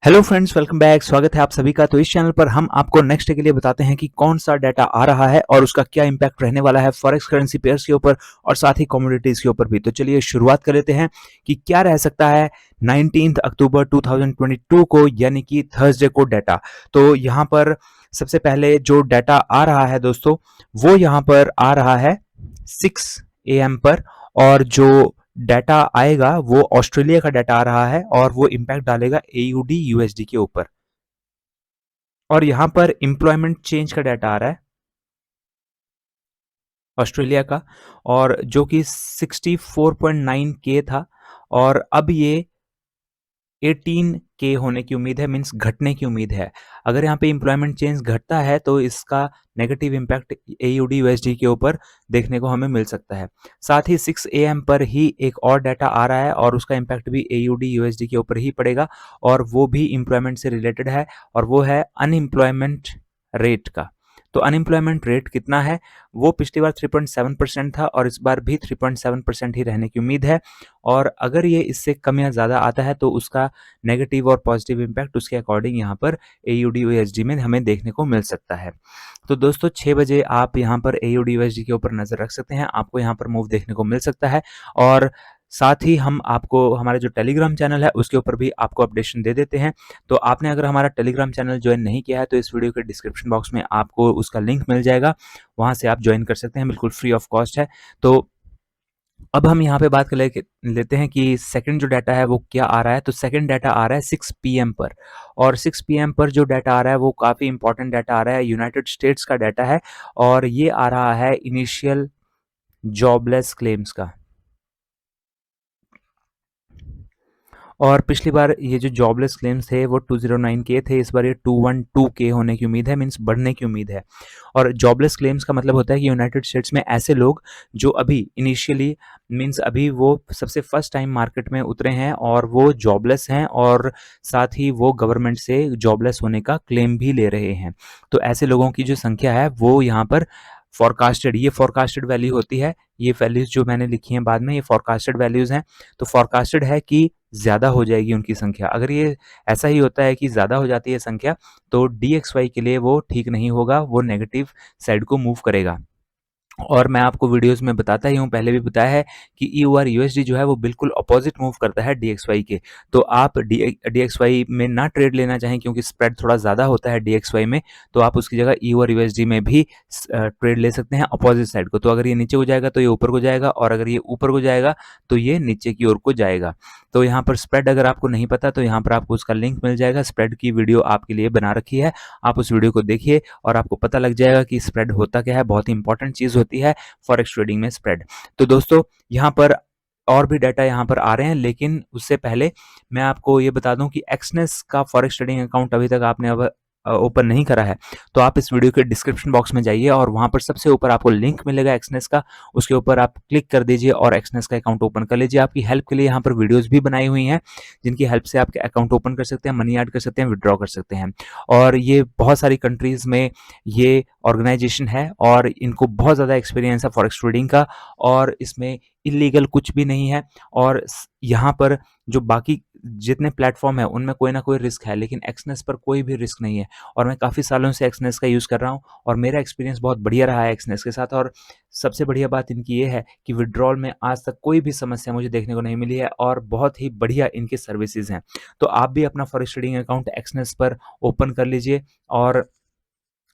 Hello friends, welcome back. स्वागत है आप सभी का। तो इस चैनल पर हम आपको नेक्स्ट डे के लिए बताते हैं कि कौन सा डाटा आ रहा है और उसका क्या इंपैक्ट रहने वाला है फॉरेक्स करेंसी पेयर्स के ऊपर और साथ ही कमोडिटीज के ऊपर भी। तो चलिए शुरुआत कर लेते हैं कि क्या रह सकता है 19 अक्टूबर 2022 को, यानी कि थर्सडे को डाटा। तो यहाँ पर सबसे पहले जो डाटा आ रहा है दोस्तों, वो यहाँ पर आ रहा है 6 AM पर। और जो डाटा आएगा वो ऑस्ट्रेलिया का डाटा आ रहा है और वो इम्पैक्ट डालेगा एयूडी यूएसडी के ऊपर। और यहां पर एम्प्लॉयमेंट चेंज का डाटा आ रहा है ऑस्ट्रेलिया का, और जो कि 64.9 के था और अब ये 18 के होने की उम्मीद है, मीन्स घटने की उम्मीद है। अगर यहाँ पे एम्प्लॉयमेंट चेंज घटता है तो इसका नेगेटिव इम्पैक्ट एयूडी यूएसडी के ऊपर देखने को हमें मिल सकता है। साथ ही 6 AM पर ही एक और डाटा आ रहा है और उसका इम्पैक्ट भी एयूडी यूएसडी के ऊपर ही पड़ेगा और वो भी एम्प्लॉयमेंट से रिलेटेड है और वो है अनएम्प्लॉयमेंट रेट का। तो अनएम्प्लॉयमेंट रेट कितना है? वो पिछली बार 3.7% था और इस बार भी 3.7% ही रहने की उम्मीद है। और अगर ये इससे कम या ज़्यादा आता है तो उसका नेगेटिव और पॉजिटिव इम्पैक्ट उसके अकॉर्डिंग यहाँ पर एयूडी यूएसडी में हमें देखने को मिल सकता है। तो दोस्तों 6 बजे आप यहाँ पर एयूडी यूएसडी के ऊपर नज़र रख सकते हैं, आपको यहाँ पर मूव देखने को मिल सकता है। और साथ ही हम आपको हमारे जो टेलीग्राम चैनल है उसके ऊपर भी आपको अपडेशन दे देते हैं। तो आपने अगर हमारा टेलीग्राम चैनल ज्वाइन नहीं किया है तो इस वीडियो के डिस्क्रिप्शन बॉक्स में आपको उसका लिंक मिल जाएगा, वहाँ से आप ज्वाइन कर सकते हैं, बिल्कुल फ्री ऑफ कॉस्ट है। तो अब हम यहाँ पे बात कर लेते हैं कि सेकंड जो डाटा है वो क्या आ रहा है। तो सेकंड डाटा आ रहा है 6 PM पर, और 6 PM पर जो डाटा आ रहा है वो काफ़ी इंपॉर्टेंट डाटा आ रहा है, यूनाइटेड स्टेट्स का डाटा है और ये आ रहा है इनिशियल जॉबलेस क्लेम्स का। और पिछली बार ये जो जॉबलेस क्लेम्स थे वो 209 के थे, इस बार ये 212 के होने की उम्मीद है, मीन्स बढ़ने की उम्मीद है। और जॉबलेस क्लेम्स का मतलब होता है कि यूनाइटेड स्टेट्स में ऐसे लोग जो अभी इनिशियली, मीन्स अभी वो सबसे फर्स्ट टाइम मार्केट में उतरे हैं और वो जॉबलेस हैं और साथ ही वो गवर्नमेंट से जॉबलेस होने का क्लेम भी ले रहे हैं। तो ऐसे लोगों की जो संख्या है वो यहाँ पर फॉरकास्टेड, ये फॉरकास्टेड वैल्यू होती है। ये वैल्यूज जो मैंने लिखी हैं बाद में, ये फॉरकास्टेड वैल्यूज हैं। तो फॉरकास्टेड है कि ज़्यादा हो जाएगी उनकी संख्या। अगर ये ऐसा ही होता है कि ज़्यादा हो जाती है संख्या तो DXY के लिए वो ठीक नहीं होगा, वो नेगेटिव साइड को मूव करेगा। और मैं आपको वीडियोस में बताता ही हूँ, पहले भी बताया है कि EUR USD जो है वो बिल्कुल अपोजिट मूव करता है DXY के। तो आप DXY में ना ट्रेड लेना चाहें क्योंकि स्प्रेड थोड़ा ज़्यादा होता है DXY में, तो आप उसकी जगह EUR USD में भी ट्रेड ले सकते हैं अपोजिट साइड को। तो अगर ये नीचे को जाएगा तो ये ऊपर को जाएगा और अगर ये ऊपर को जाएगा तो ये नीचे की ओर को जाएगा। तो यहाँ पर स्प्रेड अगर आपको नहीं पता तो यहाँ पर आपको उसका लिंक मिल जाएगा, स्प्रेड की वीडियो आपके लिए बना रखी है, आप उस वीडियो को देखिए और आपको पता लग जाएगा कि स्प्रेड होता क्या है। बहुत ही इंपॉर्टेंट चीज़ होती है फॉरेक्स ट्रेडिंग में स्प्रेड। तो दोस्तों यहाँ पर और भी डाटा यहाँ पर आ रहे हैं, लेकिन उससे पहले मैं आपको ये बता दूं कि एक्सनेस का फॉरेक्स ट्रेडिंग अकाउंट अभी तक आपने अब ओपन नहीं करा है तो आप इस वीडियो के डिस्क्रिप्शन बॉक्स में जाइए और वहां पर सबसे ऊपर आपको लिंक मिलेगा एक्सनेस का, उसके ऊपर आप क्लिक कर दीजिए और एक्सनेस का अकाउंट ओपन कर लीजिए। आपकी हेल्प के लिए यहाँ पर वीडियोस भी बनाई हुई हैं जिनकी हेल्प से आप अकाउंट ओपन कर सकते हैं, मनी ऐड कर सकते हैं, विड्रॉ कर सकते हैं। और ये बहुत सारी कंट्रीज में ये ऑर्गेनाइजेशन है और इनको बहुत ज़्यादा एक्सपीरियंस है फॉरेक्स ट्रेडिंग का और इसमें इलीगल कुछ भी नहीं है। और यहाँ पर जो बाकी जितने प्लेटफॉर्म है उनमें कोई ना कोई रिस्क है, लेकिन एक्सनेस पर कोई भी रिस्क नहीं है। और मैं काफ़ी सालों से एक्सनेस का यूज़ कर रहा हूँ और मेरा एक्सपीरियंस बहुत बढ़िया रहा है एक्सनेस के साथ। और सबसे बढ़िया बात इनकी ये है कि विड्रॉल में आज तक कोई भी समस्या मुझे देखने को नहीं मिली है और बहुत ही बढ़िया इनकी सर्विसेज हैं। तो आप भी अपना फॉरेक्स ट्रेडिंग अकाउंट एक्सनेस पर ओपन कर लीजिए और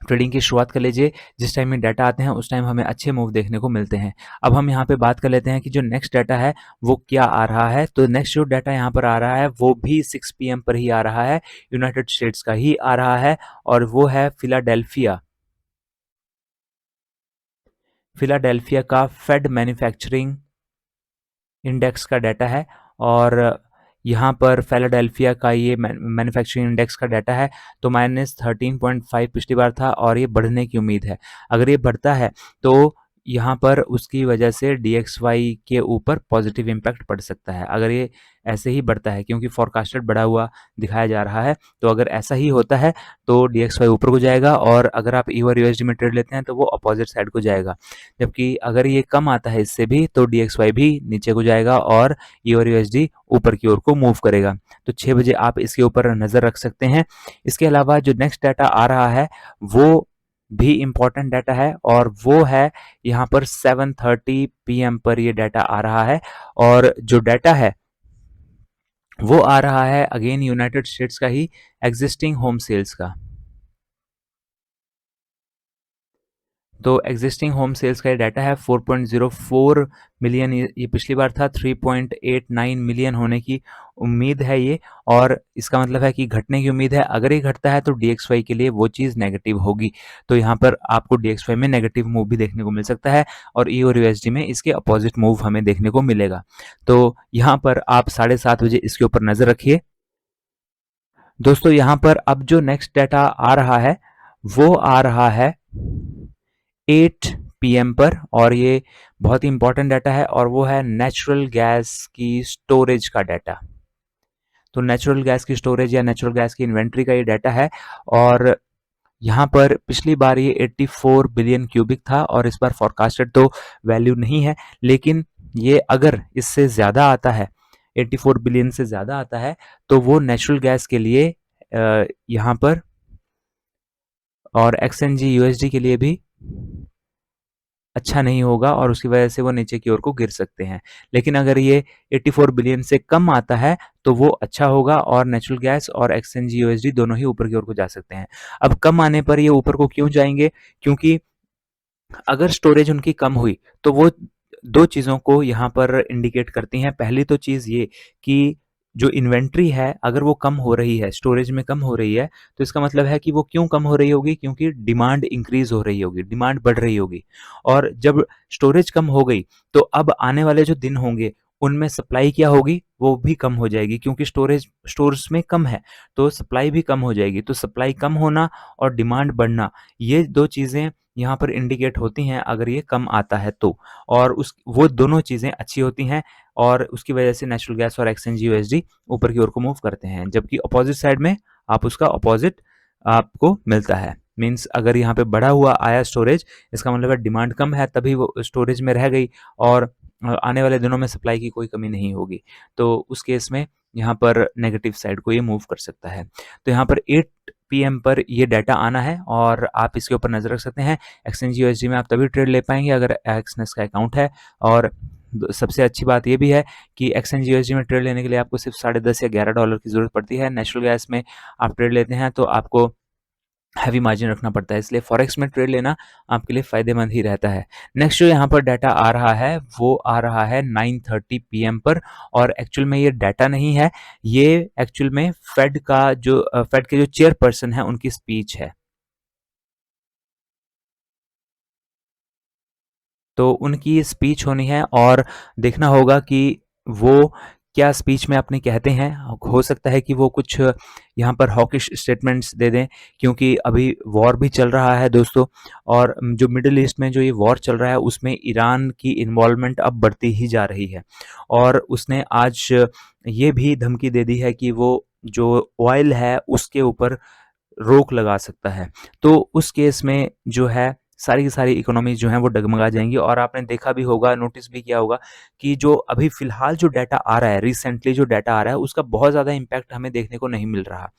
ट्रेडिंग की शुरुआत कर लीजिए। जिस टाइम में डाटा आते हैं उस टाइम हमें अच्छे मूव देखने को मिलते हैं। अब हम यहाँ पे बात कर लेते हैं कि जो नेक्स्ट डाटा है वो क्या आ रहा है। तो नेक्स्ट जो डाटा यहाँ पर आ रहा है वो भी 6 PM पर ही आ रहा है, यूनाइटेड स्टेट्स का ही आ रहा है और वो है फिलाडेल्फिया फिलाडेल्फिया का फेड मैन्युफैक्चरिंग इंडेक्स का डाटा है। और यहाँ पर फिलाडेल्फिया का ये मैन्युफैक्चरिंग इंडेक्स का डाटा है। तो -13.5 पिछली बार था और ये बढ़ने की उम्मीद है। अगर ये बढ़ता है तो यहाँ पर उसकी वजह से DXY के ऊपर पॉजिटिव इम्पैक्ट पड़ सकता है अगर ये ऐसे ही बढ़ता है, क्योंकि फोरकास्टेड बढ़ा हुआ दिखाया जा रहा है। तो अगर ऐसा ही होता है तो DXY ऊपर को जाएगा, और अगर आप EUR USD में ट्रेड लेते हैं तो वो अपोजिट साइड को जाएगा। जबकि अगर ये कम आता है इससे भी तो DXY भी नीचे को जाएगा और EUR USD ऊपर की ओर को मूव करेगा। तो 6 बजे आप इसके ऊपर नज़र रख सकते हैं। इसके अलावा जो नेक्स्ट डाटा आ रहा है वो भी इम्पोर्टेंट डाटा है, और वो है यहाँ पर 7:30 PM पर ये डाटा आ रहा है। और जो डाटा है वो आ रहा है अगेन यूनाइटेड स्टेट्स का ही, एग्जिस्टिंग होम सेल्स का। तो एग्जिस्टिंग होम सेल्स का ये डाटा है 4.04 मिलियन। ये पिछली बार था 3.89 मिलियन होने की उम्मीद है ये, और इसका मतलब है कि घटने की उम्मीद है। अगर ये घटता है तो DXY के लिए वो चीज़ नेगेटिव होगी। तो यहाँ पर आपको DXY में नेगेटिव मूव भी देखने को मिल सकता है, और EUR USD में इसके अपोजिट मूव हमें देखने को मिलेगा। तो यहाँ पर आप 7:30 बजे इसके ऊपर नज़र रखिए। दोस्तों यहाँ पर अब जो नेक्स्ट डाटा आ रहा है वो आ रहा है 8 PM पर, और ये बहुत ही इंपॉर्टेंट डाटा है, और वो है नेचुरल गैस की स्टोरेज का डाटा। तो नेचुरल गैस की स्टोरेज या नेचुरल गैस की इन्वेंट्री का ये डाटा है, और यहाँ पर पिछली बार ये 84 बिलियन क्यूबिक था, और इस बार फोरकास्टेड तो वैल्यू नहीं है, लेकिन ये अगर इससे ज़्यादा आता है, 84 बिलियन से ज़्यादा आता है, तो वो नेचुरल गैस के लिए यहाँ पर और XNG USD के लिए भी अच्छा नहीं होगा, और उसकी वजह से वो नीचे की ओर को गिर सकते हैं। लेकिन अगर ये 84 बिलियन से कम आता है तो वो अच्छा होगा, और नेचुरल गैस और XNG USD दोनों ही ऊपर की ओर को जा सकते हैं। अब कम आने पर ये ऊपर को क्यों जाएंगे? क्योंकि अगर स्टोरेज उनकी कम हुई तो वो दो चीज़ों को यहाँ पर इंडिकेट करती हैं। पहली तो चीज़ ये कि जो इन्वेंट्री है अगर वो कम हो रही है, स्टोरेज में कम हो रही है, तो इसका मतलब है कि वो क्यों कम हो रही होगी? क्योंकि डिमांड इंक्रीज हो रही होगी, डिमांड बढ़ रही होगी। और जब स्टोरेज कम हो गई तो अब आने वाले जो दिन होंगे उनमें सप्लाई क्या होगी? वो भी कम हो जाएगी, क्योंकि स्टोर्स में कम है तो सप्लाई भी कम हो जाएगी। तो सप्लाई कम होना और डिमांड बढ़ना, ये दो चीज़ें यहाँ पर इंडिकेट होती हैं अगर ये कम आता है तो। और उस वो दोनों चीज़ें अच्छी होती हैं, और उसकी वजह से नेचुरल गैस और XNG USD ऊपर की ओर को मूव करते हैं। जबकि अपोजिट साइड में आप उसका अपोजिट आपको मिलता है। मीन्स अगर यहाँ पे बढ़ा हुआ आया स्टोरेज, इसका मतलब है डिमांड कम है तभी वो स्टोरेज में रह गई, और आने वाले दिनों में सप्लाई की कोई कमी नहीं होगी। तो उस केस में यहाँ पर नेगेटिव साइड को ये मूव कर सकता है। तो यहाँ पर 8 PM पर ये डाटा आना है, और आप इसके ऊपर नज़र रख सकते हैं। XNG USD में आप तभी ट्रेड ले पाएंगे अगर एक्सनेस का अकाउंट है। और सबसे अच्छी बात ये भी है कि XNG USD में ट्रेड लेने के लिए आपको सिर्फ $10.5 या $11 की ज़रूरत पड़ती है। नेचुरल गैस में आप ट्रेड लेते हैं तो आपको हैवी मार्जिन रखना पड़ता है, इसलिए फॉरेक्स में ट्रेड लेना आपके लिए फ़ायदेमंद ही रहता है। नेक्स्ट जो यहाँ पर डाटा आ रहा है वो आ रहा है 9:30 PM पर, और एक्चुअल में ये डाटा नहीं है, ये एक्चुअल में फेड के जो चेयरपर्सन है उनकी स्पीच है। तो उनकी स्पीच होनी है, और देखना होगा कि वो क्या स्पीच में अपने कहते हैं। हो सकता है कि वो कुछ यहाँ पर हॉकिश स्टेटमेंट्स दे दें, क्योंकि अभी वॉर भी चल रहा है दोस्तों, और जो मिडिल ईस्ट में जो ये वॉर चल रहा है उसमें ईरान की इन्वॉल्वमेंट अब बढ़ती ही जा रही है। और उसने आज ये भी धमकी दे दी है कि वो जो ऑयल है उसके ऊपर रोक लगा सकता है। तो उस केस में जो है सारी की सारी इकोनॉमीज़ जो हैं वो डगमगा जाएँगी, और आपने देखा भी होगा, नोटिस भी किया होगा कि जो अभी फ़िलहाल जो डाटा आ रहा है, रिसेंटली जो डाटा आ रहा है उसका बहुत ज़्यादा इम्पैक्ट हमें देखने को नहीं मिल रहा।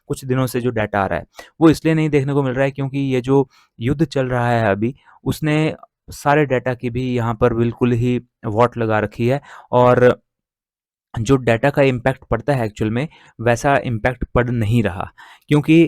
कुछ दिनों से जो डाटा आ रहा है, वो इसलिए नहीं देखने को मिल रहा है क्योंकि ये जो युद्ध चल रहा है अभी, उसने सारे डाटा की भी यहाँ पर बिल्कुल ही वॉट लगा रखी है, और जो डाटा का इम्पैक्ट पड़ता है एक्चुअल में वैसा इम्पैक्ट पड़ नहीं रहा, क्योंकि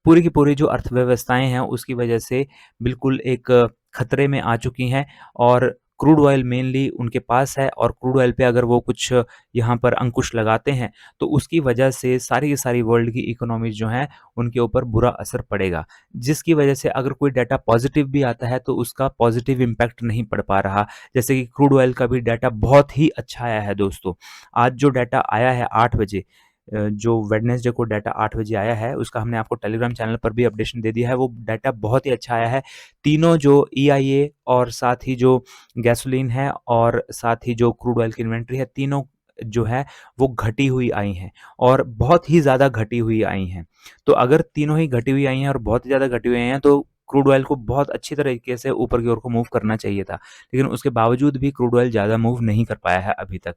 पूरी की पूरी जो अर्थव्यवस्थाएं हैं उसकी वजह से बिल्कुल एक खतरे में आ चुकी हैं, और क्रूड ऑयल मेनली उनके पास है, और क्रूड ऑयल पे अगर वो कुछ यहाँ पर अंकुश लगाते हैं तो उसकी वजह से सारी की सारी वर्ल्ड की इकोनॉमीज जो हैं उनके ऊपर बुरा असर पड़ेगा, जिसकी वजह से अगर कोई डाटा पॉजिटिव भी आता है तो उसका पॉजिटिव इम्पैक्ट नहीं पड़ पा रहा। जैसे कि क्रूड ऑयल का भी डाटा बहुत ही अच्छा आया है दोस्तों। आज जो डाटा आया है 8 बजे, जो वेडनेसडे को डाटा 8 बजे आया है, उसका हमने आपको टेलीग्राम चैनल पर भी अपडेशन दे दिया है। वो डाटा बहुत ही अच्छा आया है। तीनों जो ईआईए और साथ ही जो गैसोलीन है और साथ ही जो क्रूड ऑयल की इन्वेंट्री है, तीनों जो है वो घटी हुई आई हैं और बहुत ही ज़्यादा घटी हुई आई हैं। तो अगर तीनों ही घटी हुई आई हैं और बहुत ही ज़्यादा घटी हुई आई हैं, तो क्रूड ऑयल को बहुत अच्छी तरीके से ऊपर की ओर को मूव करना चाहिए था। लेकिन उसके बावजूद भी क्रूड ऑयल ज़्यादा मूव नहीं कर पाया है अभी तक।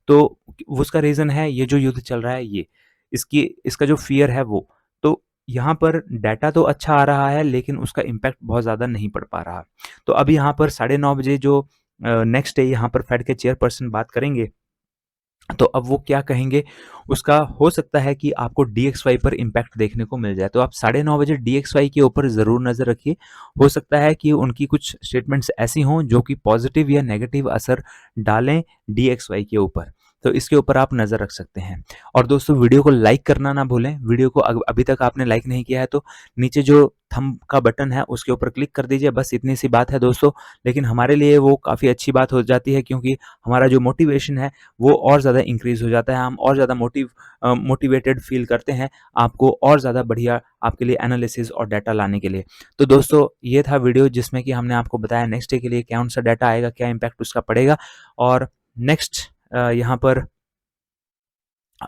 तो उसका रीज़न है ये जो युद्ध चल रहा है ये, इसका जो फ़ियर है वो। तो यहाँ पर डाटा तो अच्छा आ रहा है लेकिन उसका इम्पैक्ट बहुत ज़्यादा नहीं पड़ पा रहा। तो अभी यहाँ पर 9:30 बजे जो नेक्स्ट डे यहाँ पर फेड के चेयरपर्सन बात करेंगे, तो अब वो क्या कहेंगे, उसका हो सकता है कि आपको डीएक्सवाई पर इम्पैक्ट देखने को मिल जाए। तो आप 9:30 बजे डीएक्सवाई के ऊपर ज़रूर नज़र रखिए। हो सकता है कि उनकी कुछ स्टेटमेंट्स ऐसी हों जो कि पॉजिटिव या नेगेटिव असर डालें डीएक्सवाई के ऊपर। तो इसके ऊपर आप नज़र रख सकते हैं। और दोस्तों, वीडियो को लाइक करना ना भूलें। वीडियो को अभी तक आपने लाइक नहीं किया है तो नीचे जो थंब का बटन है उसके ऊपर क्लिक कर दीजिए। बस इतनी सी बात है दोस्तों, लेकिन हमारे लिए वो काफ़ी अच्छी बात हो जाती है, क्योंकि हमारा जो मोटिवेशन है वो और ज़्यादा इंक्रीज़ हो जाता है। हम और ज़्यादा मोटिवेटेड फ़ील करते हैं आपको और ज़्यादा बढ़िया आपके लिए एनालिसिस और डाटा लाने के लिए। तो दोस्तों, ये था वीडियो जिसमें कि हमने आपको बताया नेक्स्ट डे के लिए कौन-सा डाटा आएगा, क्या इम्पैक्ट उसका पड़ेगा। और नेक्स्ट यहाँ पर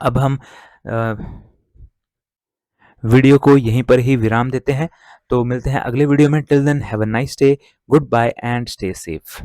अब हम अ, वीडियो को यहीं पर ही विराम देते हैं। तो मिलते हैं अगले वीडियो में। Till then have a nice day, goodbye and stay safe.